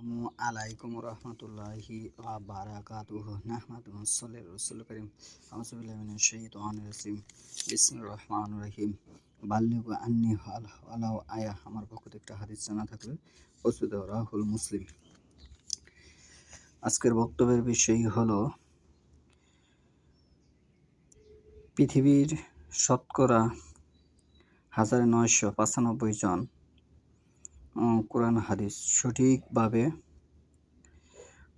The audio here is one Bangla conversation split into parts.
আসসালামু আলাইকুম রহমতুল্লাহি ওয়া বারাকাতুহু নাহমাদুহু ওয়া সাল্লি রাসূলুল কারীম আউযু বিল্লাহি মিনাশ শাইতানির রাজিম বিসমিল্লাহির রহমানির রহিম বাল্লিগু আন্নি ওয়ালাউ আয়া। আমার পক্ষ থেকে একটা হাদিস জানা থাকলে প্রস্তুত রাহুল মুসলিম। আজকের বক্তব্যের বিষয় হলো পৃথিবীর শতকরা 1995 জন কোরআন হাদিস সঠিকভাবে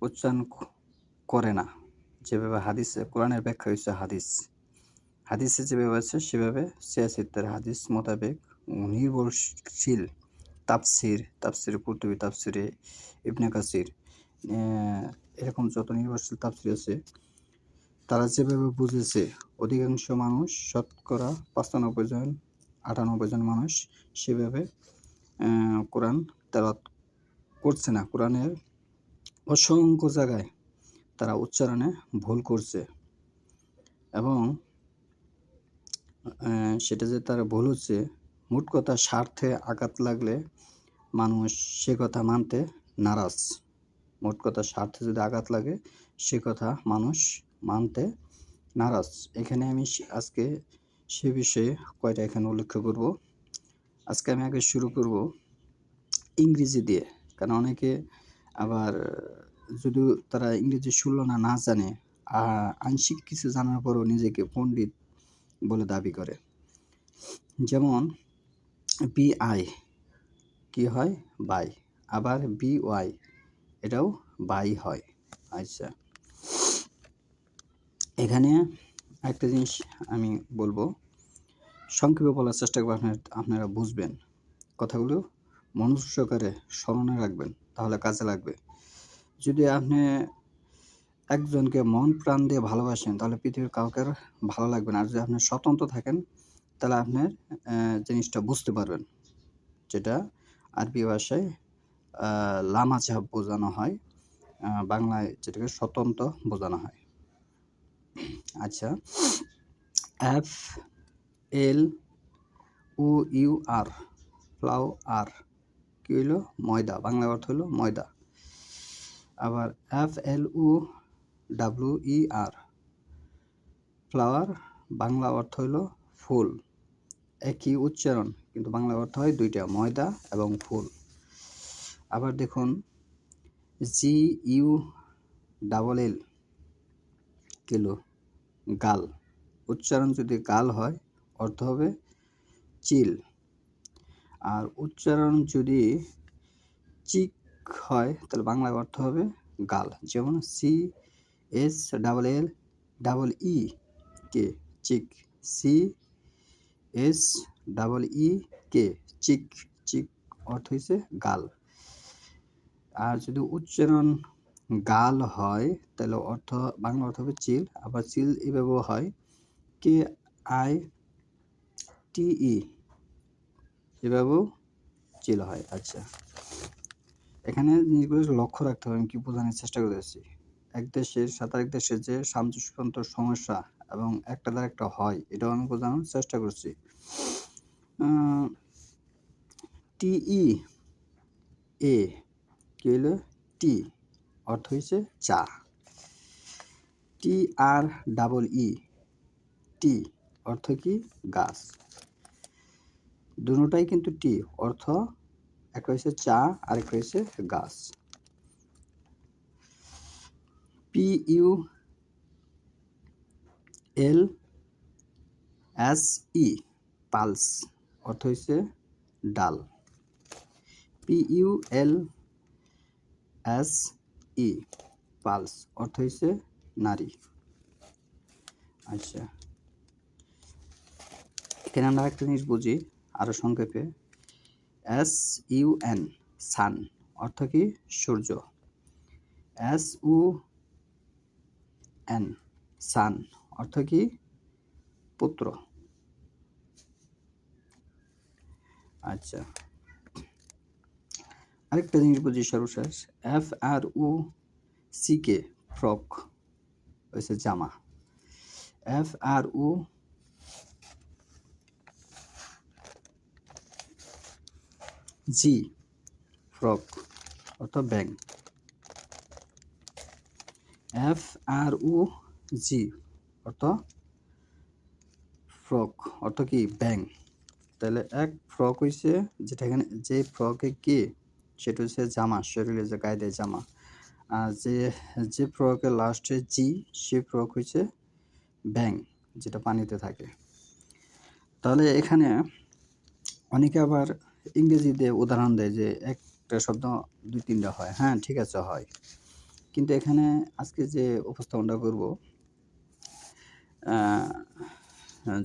উচ্চারণ করে না। যেভাবে হাদিসে কোরআনের ব্যাখ্যা হয়েছে হাদিসে যেভাবে আছে সেভাবে সিয়াসিত্তের হাদিস মোতাবেক নির্ভরশীল তাফসির কুরতুবী, তাফসিরে ইবনে কাসির, এরকম যত নির্ভরশীল তাফসির আছে তারা যেভাবে বুঝেছে, অধিকাংশ মানুষ শতকরা 95 জন 98 জন মানুষ সেভাবে কোরআন তেলাওয়াত করছে না। কোরআনের অসংখ্য জায়গায় তারা উচ্চারণে ভুল করছে এবং সেটা যে তারা ভুল হচ্ছে, মোট কথা স্বার্থে আঘাত লাগলে মানুষ সে কথা মানতে নারাজ। মোট কথা স্বার্থে যদি আঘাত লাগে সে কথা মানুষ মানতে নারাজ। এখানে আমি আজকে সে বিষয়ে কয়টা এখানে উল্লেখ করব। আজকে আমি আগে শুরু করব ইংরেজি দিয়ে, কারণ অনেকে আবার যদি তারা ইংরেজি শুনলো না জানে, আংশিক কিছু জানার পরও নিজেকে পণ্ডিত বলে দাবি করে। যেমন বিআই কি হয়? বাই। আবার বিওয়াই এটাও বাই হয়। আচ্ছা, এখানে একটা জিনিস আমি বলবো, সংক্ষেপে বলার চেষ্টা করবো, আপনারা বুঝবেন। কথাগুলো মনোযোগ সহকারে স্মরণে রাখবেন, তাহলে কাজে লাগবে। যদি আপনি একজনকে মন প্রাণ দিয়ে ভালোবাসেন তাহলে পৃথিবীর কাউকে ভালো লাগবে না। আর যদি আপনি স্বতন্ত্র থাকেন তাহলে আপনার জিনিসটা বুঝতে পারবেন, যেটা আরবি ভাষায় লামাঝাব বোঝানো হয়, বাংলায় যেটাকে স্বতন্ত্র বোঝানো হয়। আচ্ছা, FLOUR ফ্লাওয়ার কি হইলো? ময়দা। বাংলা অর্থ হলো ময়দা। আবার FLOWER ফ্লাওয়ার বাংলা অর্থ হলো ফুল। একই উচ্চারণ কিন্তু বাংলা অর্থ হয় দুইটা, ময়দা এবং ফুল। আবার দেখুন GULL কিলো, গাল। উচ্চারণ যদি গাল হয় অর্থ হবে চিল, আর উচ্চারণ যদি চিক হয় তাহলে বাংলা অর্থ হবে গাল। যেমন CSLLEE চিক, CSEEK চিক, চিক অর্থ হচ্ছে গাল। আর যদি উচ্চারণ গাল হয় তাহলে বাংলা অর্থ হবে চিল। আবার চিল এভাবেও হয় KITE, এভাবেও চিল হয়। আচ্ছা, এখানে জিনিসগুলো লক্ষ্য রাখতে হবে। আমি কি বোঝানোর চেষ্টা করতেছি, এক দেশের সাথে আরেক দেশের যে সামঞ্জস্যতন্ত্র সমস্যা এবং একটা দ্বারা একটা হয়, এটাও আমি বোঝানোর চেষ্টা করছি। TEA কি হলো? টি অর্থ হচ্ছে চা। TREE টি অর্থ কি? গাছ। দুটোটাই কিন্তু টি অর্থ, একটা হচ্ছে চা আর একটা হচ্ছে গাছ। PULSE পালস অর্থ হচ্ছে ডাল। PULSE পালস অর্থ হচ্ছে নারী। আচ্ছা, এখানে আমরা একটা জিনিস বুঝি আরো সংক্ষেপে। SUN সান অর্থ কি? সূর্য। SUN সান অর্থ কি? পুত্র। আচ্ছা, আরেকটা জিনিস বুঝি সর্বশেষ। FROCK ফ্রক হচ্ছে জামা। FROG ফ্রক অর্থ ব্যাগ। FROG অর্থ ফ্রক, অর্থ কি ব্যাং। তাহলে এক ফ্রক হইছে যেটা এখানে যে ফ্রকে কি সেটা হচ্ছে জামা, শরীরে যে গায়ে দেয় জামা। আর যে ফ্রকের লাস্টে জি সে ফ্রক হইছে ব্যাং, যেটা পানিতে থাকে। তাহলে এখানে অনেকে আবার ইংরেজিতে উদাহরণ দেয় যে একটা শব্দ 2-3টা হয়। হ্যাঁ, ঠিক আছে, হয়। কিন্তু এখানে আজকে যে উপস্থাপনটা করব,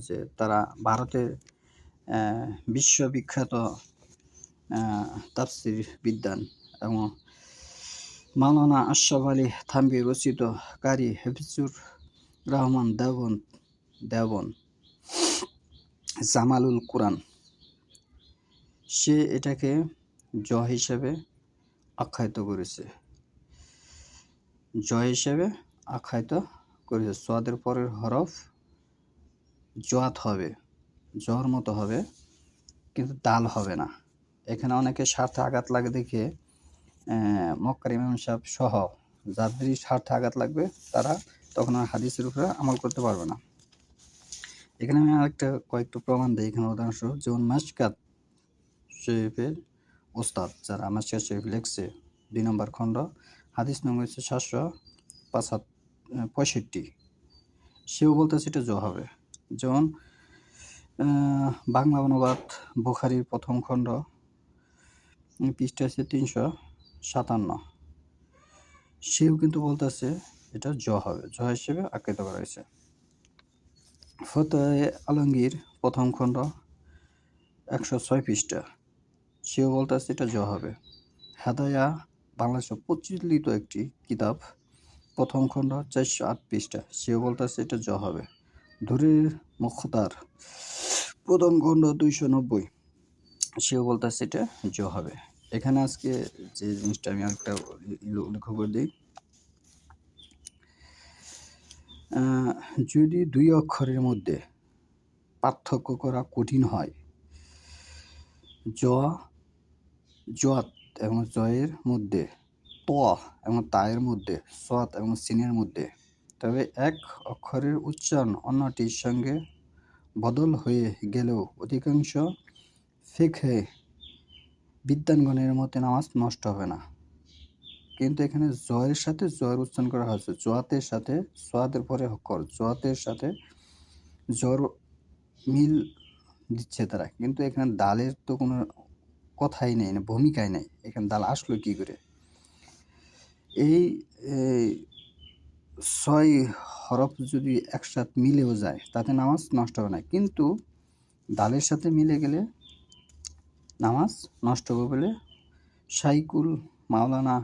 যে তারা ভারতের বিশ্ববিখ্যাত তাফসীর বিদ্বান এবং মাওলানা আশরাফ আলী থানভী রচিত কারি হাফিজুর রহমান দেওবন জামালুল কুরআন, সে এটাকে জ হিসেবে আখ্যায়িত করেছে। সোয়াদের পরের হরফ জোয়াত হবে, জর মতো হবে, কিন্তু দাল হবে না। এখানে অনেকে স্বার্থে আঘাত লাগে দেখে মক্কার ইমাম সাহেব সহ যাদেরই স্বার্থে আঘাত লাগবে তারা তখন আর হাদিসের উপরে আমল করতে পারবে না। এখানে আমি কয়েকটা প্রমাণ দিই। এখানে উদাহরণস্বরূপ যেমন মাশকাত শরীফের ওস্তাদ, যারা মাশকাত শরীফ লিখছে 2 নম্বর খণ্ড, হাদিস নম্বর হচ্ছে 765, সেও বলতেছে এটা জ হবে। যেমন বাংলা অনুবাদ বুখারীর 1ম খণ্ড, পৃষ্ঠা আছে 357, সেও কিন্তু বলতেছে এটা জ হবে, জ হিসেবে আখ্যায়িত করা হয়েছে। ফতোয়া আলমগীর 1ম খণ্ড 106 পৃষ্ঠা, সেও বলতেছে এটা জ হবে। হেদায়া বাংলাদেশে প্রচলিত একটি কিতাব, 1ম খণ্ড 408 পৃষ্ঠা, সেও বলতেছে এটা জ হবে। ধুরের মুখতার 1ম খণ্ড 290, সেও বলতেছে এটা জ হবে। এখানে আজকে যে জিনিসটা আমি আরেকটা উল্লেখ করে দিই, যদি 2 অক্ষরের মধ্যে পার্থক্য করা কঠিন হয়, জোয়াত এবং জয়ের মধ্যে, ত এবং তায়ের মধ্যে, সৎ এবং সিনের মধ্যে, তবে এক অক্ষরের উচ্চারণ অন্যটির সঙ্গে বদল হয়ে গেলেও অধিকাংশ ফিকহে বিদ্বানগণের মতে নামাজ নষ্ট হবে না। কিন্তু এখানে জয়ের সাথে জয়ের উচ্চারণ করা হয়েছে, জোয়াতের সাথে, সোয়াদের পরে অক্ষর জোয়াতের সাথে জর মিল দিচ্ছে তারা, কিন্তু এখানে দালের তো কোনো কথাই নেই, ভূমিকাই নেই। এখানে দাল আসলো কি করে? এই 6 হরফ যদি একসাথে মিলেও যায় তাতে নামাজ নষ্ট হবে না, কিন্তু দালের সাথে মিলে গেলে নামাজ নষ্ট হবে বলে শাইকুল মাওলানা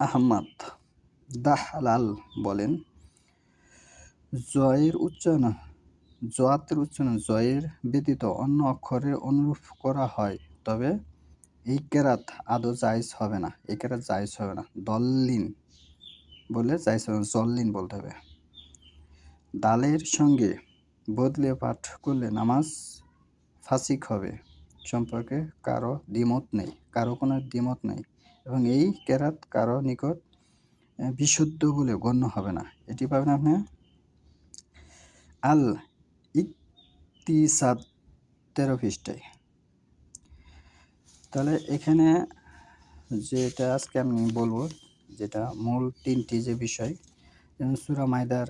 আহমদ দাহলাল বলেন। জোয়াতের উচ্চারণ জয়ের ব্যতীত অন্য অক্ষরের অনুরূপ করা হয়, তবে এই কেরাত আদৌ জায়েজ হবে না। এই কেরাত জায়েজ হবে না, দল্লিন বলে জায়েজ হবে না, জল্লিন বলতে হবে। দালের সঙ্গে বদলে পাঠ করলে নামাজ ফাসিক হবে সম্পর্কে কারো কোনো দ্বিমত নেই, এবং এই কেরাত কারো নিকট বিশুদ্ধ বলে গণ্য হবে না। এটি পাবেন আপনি আল ইকতিসাদ 13 পৃষ্ঠায়। তাহলে এখানে যেটা আজকে আমি বলবো, যেটা মূল 3টি যে বিষয়, যেমন সূরা মায়দার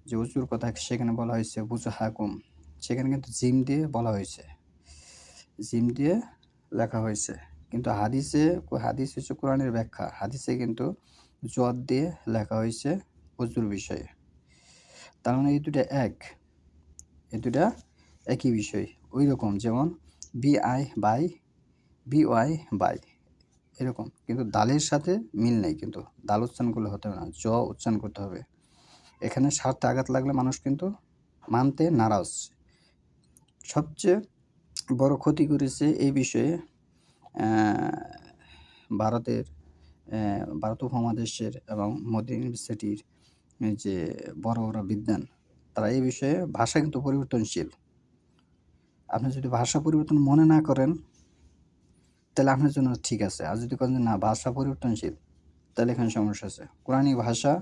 যে উজুর কথা সেখানে বলা হয়েছে বুজু হাকুম, সেখানে কিন্তু জিম দিয়ে বলা হয়েছে, জিম দিয়ে লেখা হয়েছে। কিন্তু হাদিস হচ্ছে কোরআনের ব্যাখ্যা, হাদিসে কিন্তু জোয়াদ দিয়ে লেখা হয়েছে উজুর বিষয়ে। তার মানে এই দুটা একই বিষয়। ওই রকম যেমন বিওয়াই বাই এরকম, কিন্তু দালের সাথে মিল নেই, কিন্তু দাল উচ্চারণ করলে হতে হবে না, জ উচ্চারণ করতে হবে। এখানে স্বার্থে আঘাত লাগলে মানুষ কিন্তু মানতে নারাজ। সবচেয়ে বড় ক্ষতি করেছে এই বিষয়ে ভারত উপমহাদেশের এবং মোদি ইউনিভার্সিটির যে বড় বিদ্বান, তারা এই বিষয়ে ভাষা কিন্তু পরিবর্তনশীল। আপনি যদি ভাষা পরিবর্তন মনে না করেন তাহলে আপনার জন্য ঠিক আছে, আর যদি করেন না ভাষা পরিবর্তনশীল তাহলে এখানে সমস্যা আছে। কোরআনী ভাষা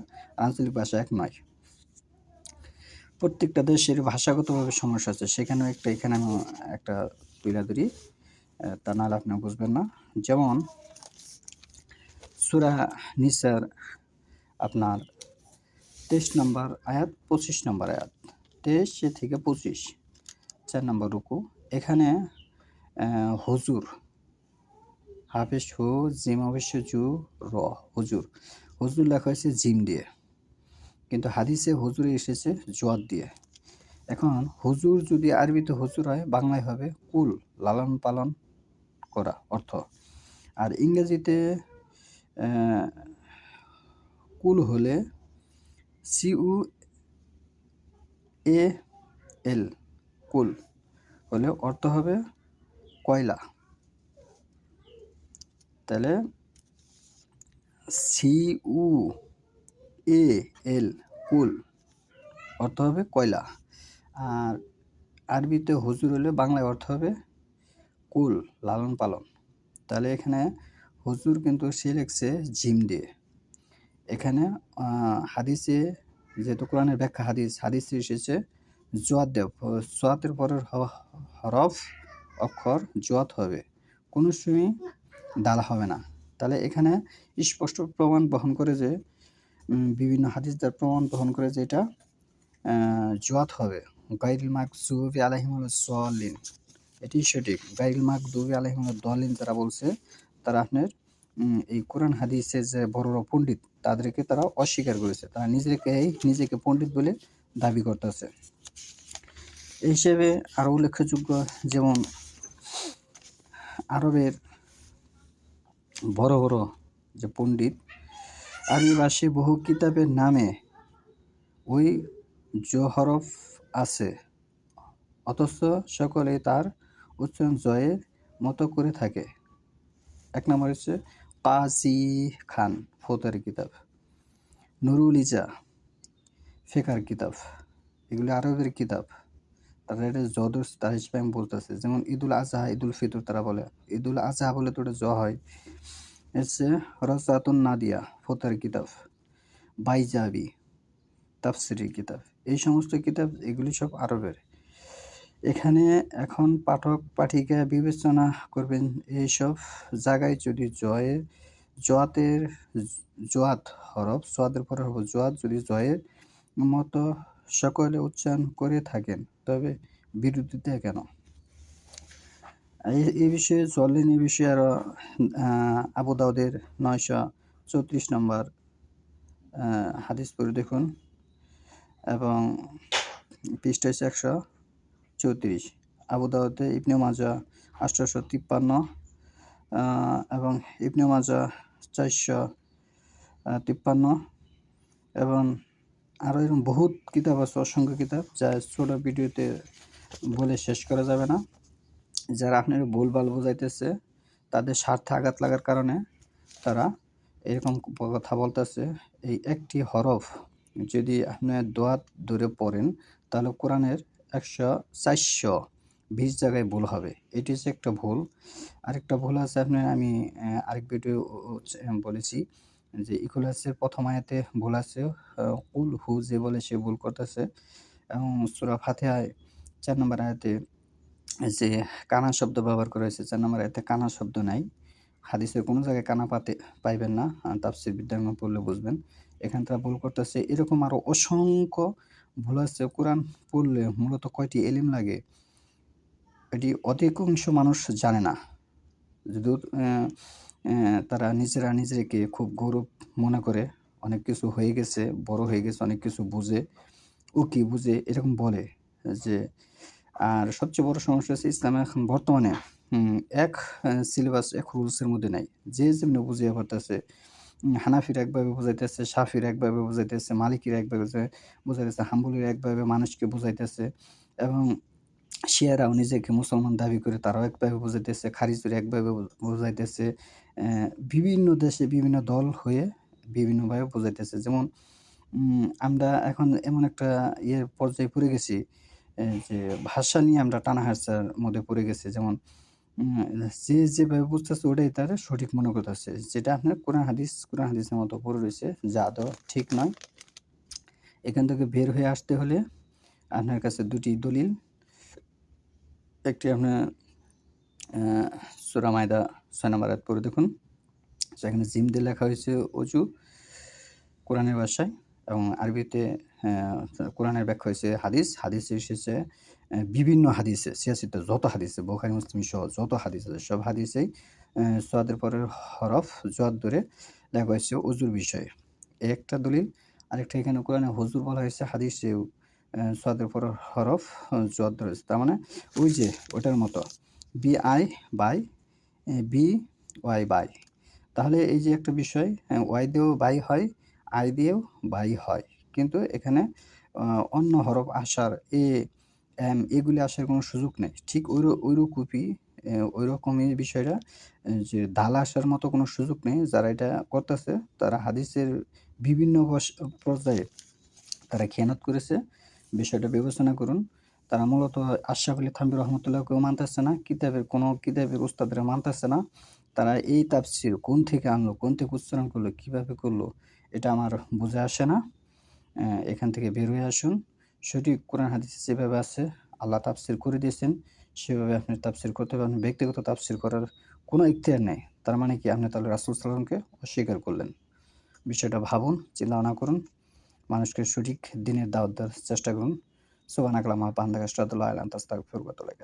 আঞ্চলিক ভাষা এক নয়। প্রত্যেকটা দেশের ভাষাগতভাবে সমস্যা আছে, সেখানেও একটা এখানে আমি একটা তুলে ধরি, তা নাহলে আপনি বুঝবেন না। যেমন সূরা নিসার আপনার 23 নম্বর আয়াত 25 নম্বর আয়াত, 23 থেকে 25, 4 নম্বর রুকু। এখানে হুজুর, হাফেজ হু, জিম অবশ্য জু, র, হুজুর। হুজুর লেখা হয়েছে জিম দিয়ে, কিন্তু হাদিসে হুজুরে এসেছে জোয়াদ দিয়ে। এখন হুজুর যদি আরবিতে হুজুর হয়, বাংলায় হবে কুল, লালন পালন করা অর্থ। আর ইংরেজিতে কুল হলে CUAL, কুল হলে অর্থ হবে কয়লা। তাহলে CUAL, কুল অর্থ হবে কয়লা। আর আরবিতে হুজুর হলে বাংলায় অর্থ হবে কুল, লালন পালন। তাহলে এখানে হুজুর কিন্তু সে লিখছে জিম দিয়ে। এখানে হাদিসে, যেহেতু কোরআনের ব্যাখ্যা হাদিসে এসেছে জোয়াদ দেব, সোয়াতের পরের হরফ অক্ষর জোয়াত হবে, কোনো সময় দাল হবে না। তাহলে এখানে স্পষ্ট প্রমাণ বহন করে যে বিভিন্ন হাদিস দ্বারা প্রমাণ বহন করে যে এটা জোয়াত হবে। গায়রিল মাগযুবি আলাইহিমুস সাল্লিন, এটি সঠিক। গায়রিল মাগযুবি আলাইহিমুদ দলিন যারা বলছে, তারা আপনার এই কোরআন হাদিসের যে বড় বড় পণ্ডিত, তাদেরকে তারা অস্বীকার করেছে। তারা নিজেকে পণ্ডিত বলে দাবি করতেছে। এই হিসেবে আরও উল্লেখযোগ্য, যেমন আরবের বড় বড় যে পণ্ডিত, আরবি ভাষায় বহু কিতাবের নামে ওই হরফ আছে, অথচ সকলে তার উচ্চারণ জয়ের মতো করে থাকে। এক নম্বর হচ্ছে কাজী খান ফৌতারি কিতাব, নুরুল ইজা ফেকার কিতাব, এগুলি আরবের কিতাব। তারা এটা জদর তার হিসেবে আমি বলতেছে। যেমন ঈদুল আজহা, ঈদুল ফিতর তারা বলে, ঈদুল আজহা বলে তো ওটা হয়। হচ্ছে রাজাতুন নাদিয়া ফৌতারি কিতাব, বাইজাবি তাফসিরি কিতাব, এই সমস্ত কিতাব এগুলি সব আরবের। এখানে এখন পাঠক পাঠিকা বিবেচনা করবেন, এইসব জায়গায় যদি জোয়াত হরফ, সোয়াদের পরে হরফ জোয়াত যদি জয়ের মতো সকলে উচ্চারণ করে থাকেন, তবে বিরোধিতা কেন? এই বিষয়ে চললেন, এই বিষয়ে আরও আবু দাউদের 934 নম্বর হাদিস পড়ে দেখুন, এবং পৃষ্ঠা হচ্ছে 134। আবু দাউদে ইবনে মাজা 853 এবং ইবনে মাজা 453, এবং আরও এরকম বহুত কিতাব আছে, অসংখ্য কিতাব, যা ছোট ভিডিওতে বলে শেষ করা যাবে না। যারা আপনার ভুলভাল বোঝাইতেছে, তাদের স্বার্থে আঘাত লাগার কারণে তারা এরকম কথা বলতেছে। এই একটি হরফ যদি আপনি দোয়াত ধরে পড়েন, তাহলে কোরআনের 420 জায়গায় ভুল হবে। এটি হচ্ছে একটা ভুল। আরেকটা ভুল আছে আপনার, আমি আরেক ভিডিও বলেছি যে ইখলাসের প্রথম আয়াতে ভুল আছে, কুল হু যে বলে সে ভুল করতেছে। এবং সূরা ফাতিহায় 4 নম্বর আয়াতে যে কানা শব্দ ব্যবহার করা হয়েছে, 4 নম্বর আয়াতে কানা শব্দ নাই। হাদিসের কোনো জায়গায় কানা পাইবেন না, তাফসীর বিদ্যাঙ্গ পড়লে বুঝবেন। এখানে তারা ভুল করতেছে। এরকম আরও অসংখ্য ভুল আছে। কোরআন পড়লে মূলত কয়টি এলিম লাগে, এটি অধিকাংশ মানুষ জানে না। যদিও তারা নিজেকে খুব গৌরব মনে করে, অনেক কিছু হয়ে গেছে, বড় হয়ে গেছে, অনেক কিছু বুঝে, ও কি বুঝে এরকম বলে যে। আর সবচেয়ে বড় সমস্যা হচ্ছে ইসলামে এখন বর্তমানে এক সিলেবাস, এক রুলসের মধ্যে নাই। যে যেমনি বুঝিয়ে পারতেছে, হানাফিরা একভাবে বুঝাইতেছে, শাফিরা একভাবে বুঝাইতেছে, মালিকিরা একভাবে বুঝাইতেছে, হাম্বলিরা একভাবে মানুষকে বুঝাইতেছে, এবং শিয়ারাও নিজেকে মুসলমান দাবি করে তারাও একভাবে বুঝাইতেছে, খারিজিরা একভাবে বুঝাইতেছে। বিভিন্ন দেশে বিভিন্ন দল হয়ে বিভিন্নভাবে বুঝাইতেছে। যেমন আমরা এখন এমন একটা পর্যায়ে পড়ে গেছি যে ভাষা নিয়ে আমরা টানাহেঁচড়ার মধ্যে পড়ে গেছি। যেমন উম যে যেভাবে বুঝতেছে ওটাই তার সঠিক মনে করতেছে। যেটা আপনার কোরআন হাদিসের মতো পড়ে রইছে যা আদৌ ঠিক নয়। এখান থেকে বের হয়ে আসতে হলে আপনার কাছে ২ টি দলিল। একটি আপনার সূরা মায়দা ৬ নম্বর আয়াত পড়ে দেখুন। সেখানে জিম দিয়ে লেখা হয়েছে অজু কোরআনের ভাষায় এবং আরবিতে কোরআনের ব্যাখ্যা হয়েছে হাদিস। হাদিসে এসেছে বিভিন্ন হাদিসে ৮৬ টা যত হাদিসে বুখারী মুসলিম সহ যত হাদিস আছে সব হাদিসেই সওয়াদের পরের হরফ জদ ধরে লেখা হয়েছে অজুর বিষয়ে। এই একটা দলিল। আরেকটা এখানে কোরআনে হুজুর বলা হয়েছে হাদিসেও সওয়াদের পরের হরফ জদ ধরেছে। তার মানে ওই যে ওটার মতো বিআই বাই বিওয়াই বাই। তাহলে এই যে একটা বিষয় ওয়াই দিয়েও বাই হয়, আই দিয়েও বাই হয়। কিন্তু এখানে অন্য হরফ আসার এ, এম এগুলি আসার কোনো সুযোগ নেই। ঠিক ঐরকমই বিষয়টা যে দাল আসার মতো কোনো সুযোগ নেই। যারা এটা করতেছে তারা হাদিসের বিভিন্ন পর্যায়ে তারা খেয়ানত করেছে। বিষয়টা বিবেচনা করুন। তারা মূলত আশরাফ আলী থানভী রহমতুল্লাহকেও মানতেছে না। কোনো কিতাবের উস্তাদরা মানতেছে না। তারা এই তাফসীর কোন থেকে আনলো, কোন থেকে উচ্চারণ করলো, কিভাবে করলো এটা আমার বুঝে আসে না। এখান থেকে বের হয়ে আসুন। সঠিক কোরআন হাদিসে যেভাবে আছে আল্লাহ তাফসীর করে দিয়েছেন সেভাবে আপনি তাফসীর করতে পারবেন। ব্যক্তিগত তাফসীর করার কোনো ইখতিয়ার নেই। তার মানে কি আপনি তাহলে রাসূল সাল্লাল্লাহু আলাইহি ওয়াসাল্লামকে অস্বীকার করলেন। বিষয়টা ভাবুন, চিন্তা ভাবনা করুন। মানুষকে সঠিক দ্বীনের দাওয়াত দেওয়ার চেষ্টা করুন। সুবহানাকা আল্লাহুম্মা ওয়া বিহামদিকা আশহাদু আল্লা ইলাহা ইল্লা আনতা আস্তাগফিরুকা ওয়া আতুবু ইলাইক।